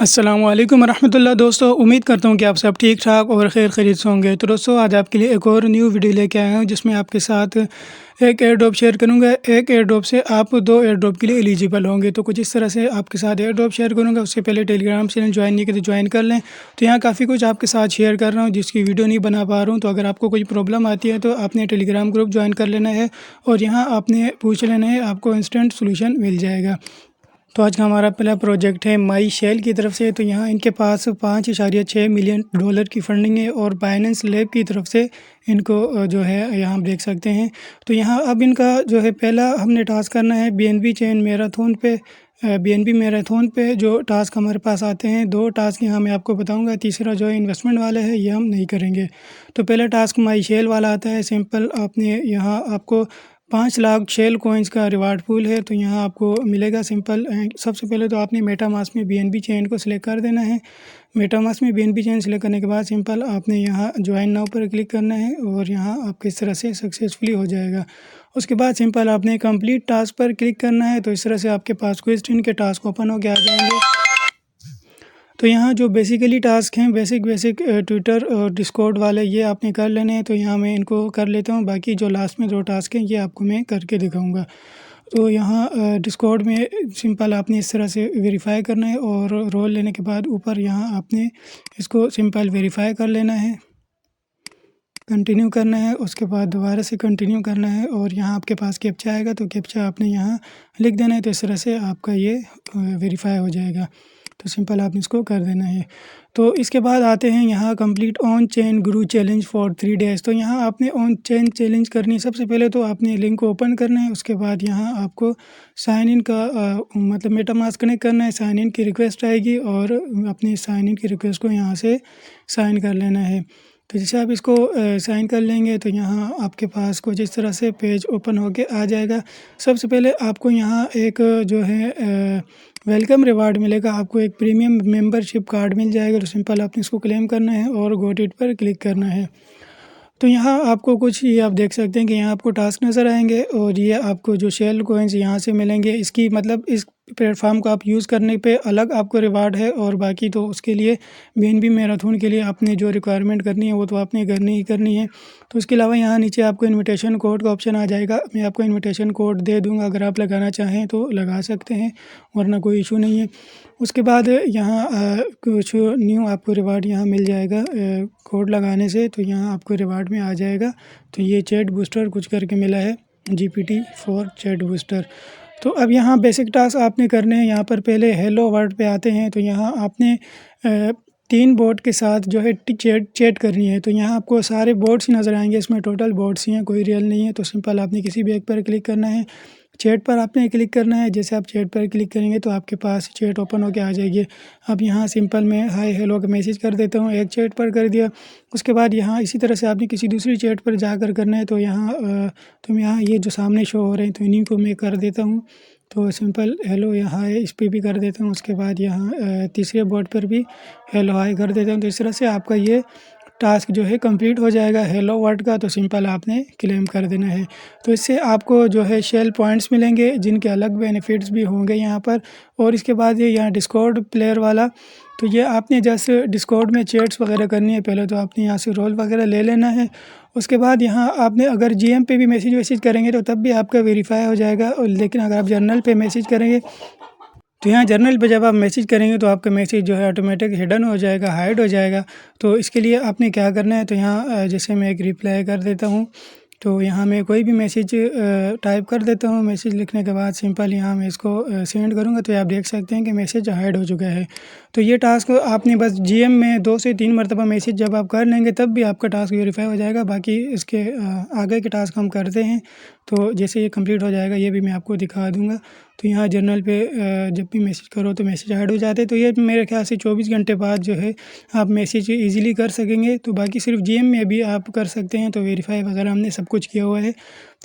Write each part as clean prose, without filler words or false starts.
अस्सलामु अलैकुम रहमतुल्लाह। दोस्तों, उम्मीद करता हूँ कि आप सब ठीक ठाक और खैर खैरियत से होंगे। तो दोस्तों, आज आपके लिए एक और न्यू वीडियो लेके आया हूँ जिसमें आपके साथ एक एयर ड्रॉप शेयर करूँगा। एक एयर ड्रॉप से आप 2 एयर ड्रॉप के लिए एलिजिबल होंगे। तो कुछ इस तरह से आपके साथ एयर ड्रॉप शेयर करूँगा। उससे पहले टेलीग्राम चैनल ज्वाइन नहीं किया तो ज्वाइन कर लें। तो यहाँ काफ़ी कुछ आपके साथ शेयर कर रहा हूँ जिसकी वीडियो नहीं बना पा रहा हूँ। तो अगर आपको कोई प्रॉब्लम आती है तो आपने टेलीग्राम ग्रुप ज्वाइन कर लेना है और यहाँ आपने पूछ लेना है, आपको इंस्टेंट सोल्यूशन मिल जाएगा। तो आज का हमारा पहला प्रोजेक्ट है माई शेल की तरफ से। तो यहाँ इनके पास 5.6 मिलियन डॉलर की फंडिंग है और बाइनेंस लैब की तरफ से इनको जो है यहाँ आप देख सकते हैं। तो यहाँ अब इनका जो है पहला हमने टास्क करना है बीएनबी चेन मैराथन पे। बीएनबी मैराथन पे जो टास्क हमारे पास आते हैं, 2 टास्क यहाँ मैं आपको बताऊँगा। तीसरा जो है इन्वेस्टमेंट वाला है, ये हम नहीं करेंगे। तो पहला टास्क माई शेल वाला आता है। सिंपल आपने यहाँ आपको 5 लाख शेल कॉइन्स का रिवार्ड पूल है। तो यहाँ आपको मिलेगा सिंपल। सबसे पहले तो आपने मेटामास्क में बीएनबी चेन को सिलेक्ट कर देना है। मेटामास्क में बीएनबी चेन सिलेक्ट करने के बाद सिंपल आपने यहाँ ज्वाइन नाउ पर क्लिक करना है और यहाँ आपको इस तरह से सक्सेसफुली हो जाएगा। उसके बाद सिंपल आपने कंप्लीट टास्क पर क्लिक करना है। तो इस तरह से आपके पास क्वेश्चन के टास्क ओपन होकर आ जाएंगे। तो यहाँ जो बेसिकली टास्क हैं बेसिक ट्विटर और डिस्कॉर्ड वाले, ये आपने कर लेने हैं। तो यहाँ मैं इनको कर लेता हूँ। बाकी जो लास्ट में 2 टास्क हैं ये आपको मैं करके दिखाऊंगा। तो यहाँ डिस्कॉर्ड में सिंपल आपने इस तरह से वेरीफाई करना है और रोल लेने के बाद ऊपर यहाँ आपने इसको सिंपल वेरीफाई कर लेना है, कंटिन्यू करना है। उसके बाद दोबारा से कंटिन्यू करना है और यहाँ आपके पास कैप्चा आएगा तो कैप्चा आपने यहाँ लिख देना है। तो इस तरह से आपका ये वेरीफाई हो जाएगा। तो सिंपल आपने इसको कर देना है। तो इसके बाद आते हैं यहाँ complete on chain Guru challenge for 3 days. तो यहाँ आपने ऑन चेन चैलेंज करनी है। सबसे पहले तो आपने लिंक को ओपन करना है। उसके बाद यहाँ आपको साइन इन का मतलब मेटामास्क कनेक्ट करना है। साइन इन की रिक्वेस्ट आएगी और अपनी साइन इन की रिक्वेस्ट को यहाँ से साइन कर लेना है। तो जैसे आप इसको साइन कर लेंगे तो यहाँ आपके पास कुछ इस तरह से पेज ओपन होके आ जाएगा। सबसे पहले आपको यहाँ एक जो है वेलकम रिवार्ड मिलेगा। आपको एक प्रीमियम मेंबरशिप कार्ड मिल जाएगा। तो सिंपल आपने इसको क्लेम करना है और गॉट इट पर क्लिक करना है। तो यहाँ आपको कुछ ये आप देख सकते हैं कि यहाँ आपको टास्क नज़र आएंगे और ये आपको जो शेल कॉइन्स यहाँ से मिलेंगे, इसकी मतलब इस प्लेटफॉर्म को आप यूज़ करने पे अलग आपको रिवार्ड है। और बाकी तो उसके लिए बीएनबी मैराथन के लिए आपने जो रिक्वायरमेंट करनी है वो तो आपने करनी ही करनी है। तो उसके अलावा यहाँ नीचे आपको इन्विटेशन कोड का ऑप्शन आ जाएगा। मैं आपको इन्विटेशन कोड दे दूँगा, अगर आप लगाना चाहें तो लगा सकते हैं, वरना कोई इशू नहीं है। उसके बाद यहाँ कुछ न्यू आपको रिवार्ड यहाँ मिल जाएगा कोड लगाने से। तो यहाँ आपको रिवार्ड में आ जाएगा। तो ये चैट बूस्टर कुछ करके मिला है, GPT-4 चैट बूस्टर। तो अब यहाँ बेसिक टास्क आपने करने हैं। यहाँ पर पहले हेलो वर्ड पे आते हैं। तो यहाँ आपने 3 बोट के साथ जो है चैट करनी है। तो यहाँ आपको सारे बोट्स ही नज़र आएंगे। इसमें टोटल बोट्स ही हैं, कोई रियल नहीं है। तो सिंपल आपने किसी भी एक पर क्लिक करना है, चैट पर आपने क्लिक करना है। जैसे आप चैट पर क्लिक करेंगे तो आपके पास चैट ओपन होकर आ जाएगी। अब यहाँ सिंपल मैं हाय हेलो का मैसेज कर देता हूँ, एक चैट पर कर दिया। उसके बाद यहाँ इसी तरह से आपने किसी दूसरी चैट पर जाकर करना है। तो यहाँ ये जो सामने शो हो रहे हैं तो इन्हीं को मैं कर देता हूँ। तो सिंपल हेलो यहाँ है, इस पर भी कर देता हूँ। उसके बाद यहाँ तीसरे बोर्ड पर भी हेलो हाय कर देता हूँ। तो इस तरह से आपका ये टास्क जो है कंप्लीट हो जाएगा हेलो वर्ड का। तो सिंपल आपने क्लेम कर देना है। तो इससे आपको जो है शेल पॉइंट्स मिलेंगे जिनके अलग बेनिफिट्स भी होंगे यहाँ पर। और इसके बाद ये यहाँ डिस्कॉर्ड प्लेयर वाला, तो ये आपने जैसे डिस्कॉर्ड में चैट्स वगैरह करनी है, पहले तो आपने यहाँ से रोल वगैरह ले लेना है। उसके बाद यहाँ आपने अगर जीएम पे भी मैसेज करेंगे तो तब भी आपका वेरीफाई हो जाएगा। और लेकिन अगर आप जर्नल पे मैसेज करेंगे तो यहाँ जर्नल पे जब आप मैसेज करेंगे तो आपका मैसेज जो है ऑटोमेटिक हिडन हो जाएगा, हाइड हो जाएगा। तो इसके लिए आपने क्या करना है, तो यहाँ जैसे मैं एक रिप्लाई कर देता हूँ। तो यहाँ मैं कोई भी मैसेज टाइप कर देता हूँ। मैसेज लिखने के बाद सिंपल यहाँ मैं इसको सेंड करूँगा। तो आप देख सकते हैं कि मैसेज हाइड हो चुका है। तो ये टास्क आपने बस जीएम में 2 से 3 मरतबा मैसेज जब आप कर लेंगे तब भी आपका टास्क वेरीफाई हो जाएगा। बाकी इसके आगे के टास्क हम करते हैं। तो जैसे ये कंप्लीट हो जाएगा ये भी मैं आपको दिखा दूँगा। तो यहाँ जर्नल पे जब भी मैसेज करो तो मैसेज हाइड हो जाते हैं। तो ये मेरे ख्याल से 24 घंटे बाद जो है आप मैसेज इजीली कर सकेंगे। तो बाकी सिर्फ जीएम में भी आप कर सकते हैं। तो वेरीफाई वगैरह हमने सब कुछ किया हुआ है।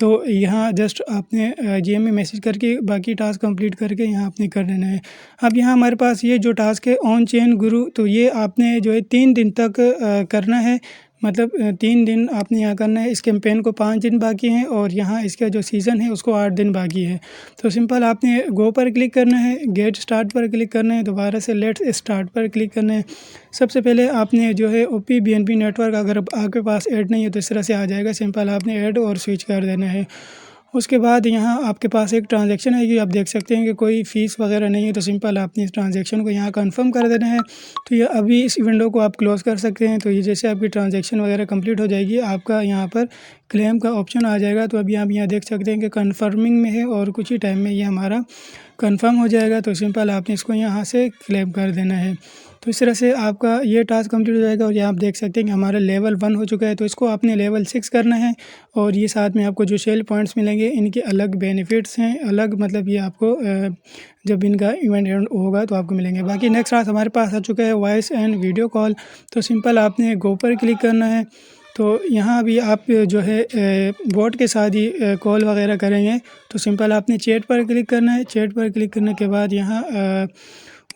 तो यहाँ जस्ट आपने जीएम में मैसेज करके बाकी टास्क कंप्लीट करके यहाँ आपने कर देना है। अब यहाँ हमारे पास ये जो टास्क है ऑन चेन गुरु, तो ये आपने जो है 3 दिन तक करना है। मतलब 3 दिन आपने यहाँ करना है। इस कैंपेन को 5 दिन बाकी हैं और यहाँ इसका जो सीज़न है उसको 8 दिन बाकी है। तो सिंपल आपने गो पर क्लिक करना है, गेट स्टार्ट पर क्लिक करना है, दोबारा से लेट्स स्टार्ट पर क्लिक करना है। सबसे पहले आपने जो है ओपी बीएनबी नेटवर्क अगर आपके पास ऐड नहीं है तो इस तरह से आ जाएगा। सिंपल आपने ऐड और स्विच कर देना है। उसके बाद यहाँ आपके पास एक ट्रांजैक्शन है, ये आप देख सकते हैं कि कोई फ़ीस वगैरह नहीं है। तो सिंपल आपने इस ट्रांजैक्शन को यहाँ कंफर्म कर देना है। तो ये अभी इस विंडो को आप क्लोज़ कर सकते हैं। तो ये जैसे आपकी ट्रांजैक्शन वगैरह कंप्लीट हो जाएगी, आपका यहाँ पर क्लेम का ऑप्शन आ जाएगा। तो अभी आप यहाँ देख सकते हैं कि कन्फर्मिंग में है और कुछ ही टाइम में ये हमारा कंफर्म हो जाएगा। तो सिंपल आपने इसको यहाँ से क्लेम कर देना है। तो इस तरह से आपका ये टास्क कंप्लीट हो जाएगा। और यहाँ आप देख सकते हैं कि हमारा लेवल 1 हो चुका है। तो इसको आपने लेवल 6 करना है। और ये साथ में आपको जो शेल पॉइंट्स मिलेंगे इनके अलग बेनिफिट्स हैं, अलग मतलब ये आपको जब इनका इवेंट एंड होगा तो आपको मिलेंगे। बाकी नेक्स्ट टास्क हमारे पास आ चुका है वॉइस एंड वीडियो कॉल। तो सिंपल आपने गो पर क्लिक करना है। तो यहाँ भी आप जो है बोट के साथ ही कॉल वगैरह करेंगे। तो सिंपल आपने चैट पर क्लिक करना है। चैट पर क्लिक करने के बाद यहाँ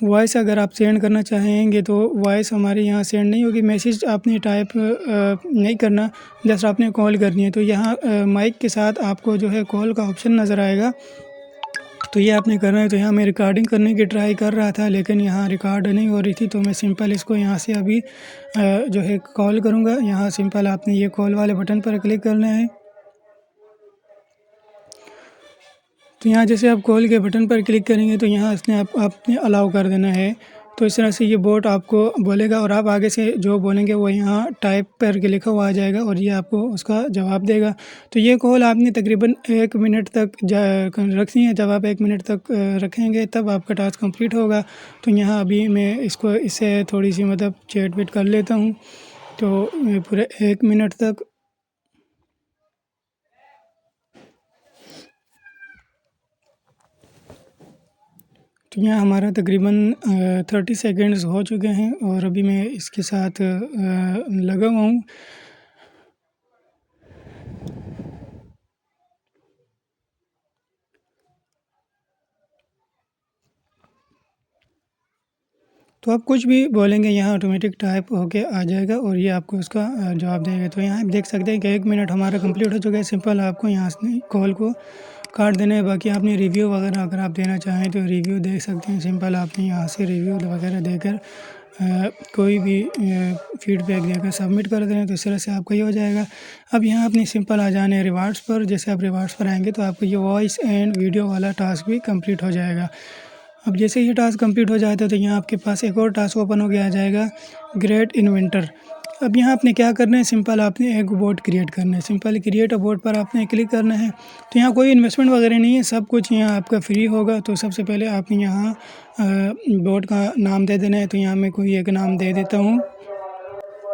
वॉइस अगर आप सेंड करना चाहेंगे तो वॉइस हमारे यहाँ सेंड नहीं होगी। मैसेज आपने टाइप नहीं करना, जस्ट आपने कॉल करनी है। तो यहाँ माइक के साथ आपको जो है कॉल का ऑप्शन नज़र आएगा, तो ये आपने करना है। तो यहाँ मैं रिकॉर्डिंग करने की ट्राई कर रहा था लेकिन यहाँ रिकॉर्ड नहीं हो रही थी। तो मैं सिंपल इसको यहाँ से अभी जो है कॉल करूँगा। यहाँ सिंपल आपने ये कॉल वाले बटन पर क्लिक करना है। तो यहाँ जैसे आप कॉल के बटन पर क्लिक करेंगे तो यहाँ इसने आपने अलाउ कर देना है। तो इस तरह से ये बोट आपको बोलेगा और आप आगे से जो बोलेंगे वो यहाँ टाइप पर के लिखा हुआ आ जाएगा और ये आपको उसका जवाब देगा। तो ये कॉल आपने तकरीबन 1 मिनट तक रखनी है। जब आप 1 मिनट तक रखेंगे तब आपका टास्क कंप्लीट होगा। तो यहाँ अभी मैं इसको इससे थोड़ी सी मतलब चैट वेट कर लेता हूँ। तो पूरे 1 मिनट तक तो यहाँ हमारा तकरीबन 30 सेकेंड्स हो चुके हैं और अभी मैं इसके साथ लगा हुआ हूँ। तो आप कुछ भी बोलेंगे यहाँ ऑटोमेटिक टाइप होके आ जाएगा और ये आपको उसका जवाब देगा। तो यहाँ आप देख सकते हैं कि 1 मिनट हमारा कंप्लीट हो चुका है। सिंपल आपको यहाँ से कॉल को काट देना है। बाकी आपने रिव्यू वगैरह अगर आप देना चाहें तो रिव्यू दे सकते हैं। सिंपल आपने यहाँ से रिव्यू वगैरह देकर कोई भी फीडबैक देकर सबमिट कर देना। तो इस तरह से आपका ये हो जाएगा। अब यहाँ अपनी सिंपल आ जाने रिवार्ड्स पर। जैसे आप रिवार्ड्स पर आएंगे तो आपको ये वॉइस एंड वीडियो वाला टास्क भी कंप्लीट हो जाएगा। अब जैसे ये टास्क कंप्लीट हो जाता है तो यहाँ आपके पास एक और टास्क ओपन हो गया आ जाएगा, ग्रेट इन्वेंटर। अब यहाँ आपने क्या करना है, सिंपल आपने एक बोट क्रिएट करना है। सिंपल क्रिएट अ बोट पर आपने क्लिक करना है। तो यहाँ कोई इन्वेस्टमेंट वगैरह नहीं है, सब कुछ यहाँ आपका फ्री होगा। तो सबसे पहले आपने यहाँ बोट का नाम दे देना है। तो यहाँ मैं कोई एक नाम दे देता हूँ।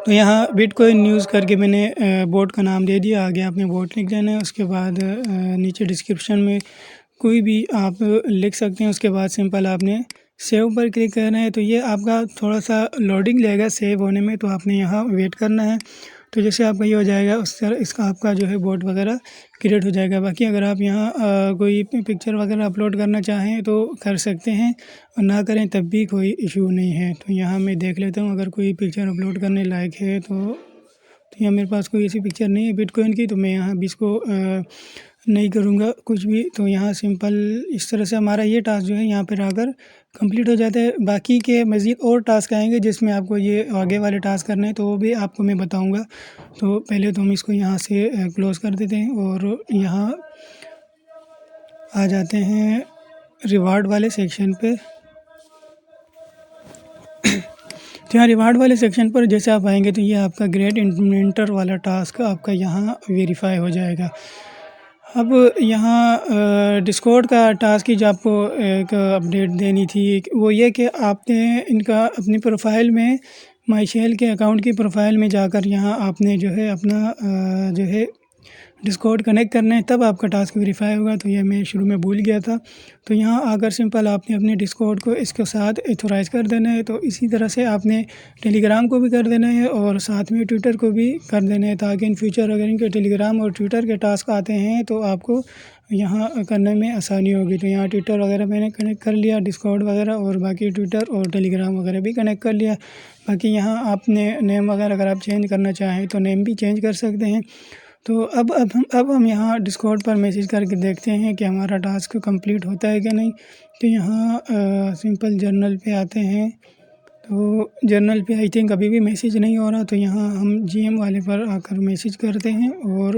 तो यहाँ बिटकॉइन न्यूज़ करके मैंने बोट का नाम दे दिया। आगे आपने बोट लिख देना है। उसके बाद नीचे डिस्क्रिप्शन में कोई भी आप लिख सकते हैं। उसके बाद सिंपल आपने सेव पर क्लिक करना है। तो ये आपका थोड़ा सा लोडिंग लेगा सेव होने में, तो आपने यहाँ वेट करना है। तो जैसे आपका ये हो जाएगा उस तरह इसका आपका जो है बोट वगैरह क्रिएट हो जाएगा। बाकी अगर आप यहाँ कोई पिक्चर वगैरह अपलोड करना चाहें तो कर सकते हैं और ना करें तब भी कोई इशू नहीं है। तो यहाँ मैं देख लेता हूँ अगर कोई पिक्चर अपलोड करने लायक है तो यहाँ मेरे पास कोई ऐसी पिक्चर नहीं है बिटकॉइन की, तो मैं यहाँ भी इसको नहीं करूँगा कुछ भी। तो यहाँ सिंपल इस तरह से हमारा ये टास्क जो है यहाँ पर आकर कंप्लीट हो जाता है। बाकी के मज़ीद और टास्क आएंगे जिसमें आपको ये आगे वाले टास्क करने हैं, तो वो भी आपको मैं बताऊँगा। तो पहले तो हम इसको यहाँ से क्लोज़ कर देते हैं और यहाँ आ जाते हैं रिवार्ड वाले सेक्शन पे। तो यहाँ रिवार्ड वाले सेक्शन पर जैसे आप आएंगे तो ये आपका ग्रेट इन्वेंटर वाला टास्क आपका यहाँ वेरीफाई हो जाएगा। अब यहाँ डिस्कॉर्ड का टास्क ही जो आपको एक अपडेट देनी थी वो ये कि आपने इनका अपनी प्रोफाइल में माई शेल के अकाउंट की प्रोफाइल में जाकर यहाँ आपने जो है अपना जो है डिस्कॉर्ड कनेक्ट करना है, तब आपका टास्क वेरीफाई होगा। तो ये मैं शुरू में भूल गया था। तो यहाँ आकर सिंपल आपने अपने डिस्कॉर्ड को इसके साथ ऑथोराइज़ कर देना है। तो इसी तरह से आपने टेलीग्राम को भी कर देना है और साथ में ट्विटर को भी कर देना है, ताकि इन फ्यूचर अगर इनके टेलीग्राम और ट्विटर के टास्क आते हैं तो आपको यहाँ करने में आसानी होगी। तो यहाँ ट्विटर वगैरह मैंने कनेक्ट कर लिया, डिस्कॉर्ड वगैरह, और बाकी ट्विटर और टेलीग्राम वगैरह भी कनेक्ट कर लिया। बाकी यहाँ आपने नेम वगैरह अगर आप चेंज करना चाहें तो नेम भी चेंज कर सकते हैं। तो अब हम यहाँ डिस्कॉर्ड पर मैसेज करके देखते हैं कि हमारा टास्क कंप्लीट होता है क्या नहीं। तो यहाँ सिंपल जर्नल पे आते हैं। तो जर्नल पे आई थिंक अभी भी मैसेज नहीं हो रहा। तो यहाँ हम जीएम वाले पर आकर मैसेज करते हैं और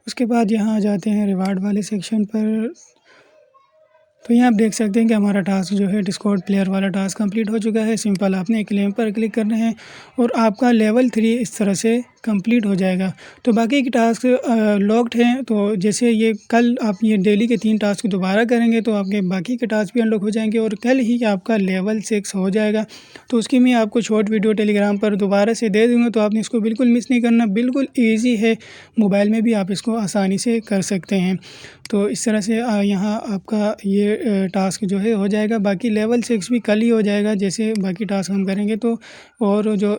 उसके बाद यहाँ आ जाते हैं रिवार्ड वाले सेक्शन पर। तो यहाँ आप देख सकते हैं कि हमारा टास्क जो है डिस्कॉर्ड प्लेयर वाला टास्क कंप्लीट हो चुका है। सिंपल आपने क्लेम पर क्लिक करना है और आपका लेवल 3 इस तरह से कंप्लीट हो जाएगा। तो बाकी के टास्क लॉक्ड हैं। तो जैसे ये कल आप ये डेली के 3 टास्क दोबारा करेंगे तो आपके बाकी के टास्क भी अनलॉक हो जाएंगे और कल ही आपका लेवल 6 हो जाएगा। तो उसकी मैं आपको शॉर्ट वीडियो टेलीग्राम पर दोबारा से दे दूँगा, तो आपने इसको बिल्कुल मिस नहीं करना। बिल्कुल ईजी है, मोबाइल में भी आप इसको आसानी से कर सकते हैं। तो इस तरह से यहाँ आपका ये टास्क जो है हो जाएगा। बाकी लेवल 6 भी कल ही हो जाएगा जैसे बाकी टास्क हम करेंगे। तो और जो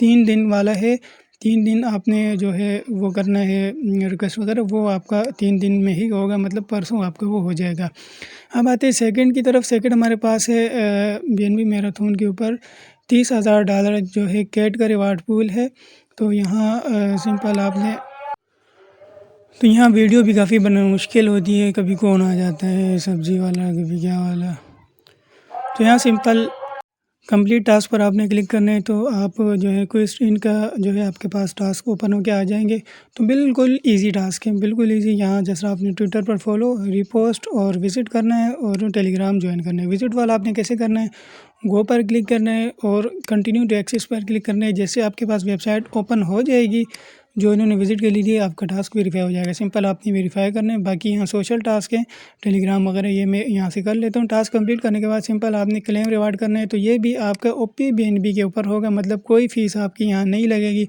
3 दिन वाला है, 3 दिन आपने जो है वो करना है रिक्वेस्ट वगैरह, वो आपका 3 दिन में ही होगा, मतलब परसों आपका वो हो जाएगा। अब आते हैं सेकंड की तरफ। सेकंड हमारे पास है बीएनबी मैराथन के ऊपर $30,000 जो है कैट का रिवार्ड पूल है। तो यहाँ सिंपल आपने, तो यहाँ वीडियो भी काफ़ी बनाना मुश्किल होती है, कभी कौन आ जाता है सब्ज़ी वाला, कभी क्या वाला। तो यहाँ सिंपल कंप्लीट टास्क पर आपने क्लिक करना है। तो आप जो है कोई स्क्रीन का जो है आपके पास टास्क ओपन होकर आ जाएंगे। तो बिल्कुल इजी टास्क है, बिल्कुल इजी। यहाँ जैसा आपने ट्विटर पर फॉलो, रिपोस्ट और विज़िट करना है और टेलीग्राम ज्वाइन करना है। विज़िट वाला आपने कैसे करना है, गो पर क्लिक करना है और कंटिन्यू टू एक्सेस पर क्लिक करना है। जैसे आपके पास वेबसाइट ओपन हो जाएगी जो इन्होंने विज़िट के लिए, आपका टास्क वेरीफाई हो जाएगा। सिंपल आपने वेरीफाई करना है। बाकी यहाँ सोशल टास्क है, टेलीग्राम वगैरह, ये मैं यहाँ से कर लेता हूँ। टास्क कंप्लीट करने के बाद सिंपल आपने क्लेम रिवार्ड करना है। तो ये भी आपका ओपी बीएनबी के ऊपर होगा, मतलब कोई फ़ीस आपकी यहाँ नहीं लगेगी।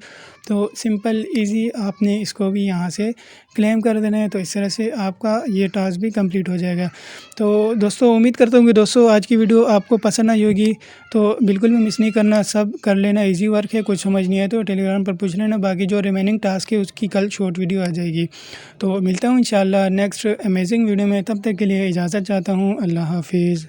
तो सिंपल इजी आपने इसको भी यहाँ से क्लेम कर देना है। तो इस तरह से आपका ये टास्क भी कंप्लीट हो जाएगा। तो दोस्तों उम्मीद करता हूँ कि दोस्तों आज की वीडियो आपको पसंद आई होगी। तो बिल्कुल भी मिस नहीं करना, सब कर लेना, इजी वर्क है। कुछ समझ नहीं आए तो टेलीग्राम पर पूछ लेना। बाकी जो रिमेनिंग टास्क है उसकी कल शॉर्ट वीडियो आ जाएगी। तो मिलता हूँ इंशाल्लाह नेक्स्ट अमेजिंग वीडियो में। तब तक के लिए इजाज़त चाहता हूँ। अल्लाह हाफिज़।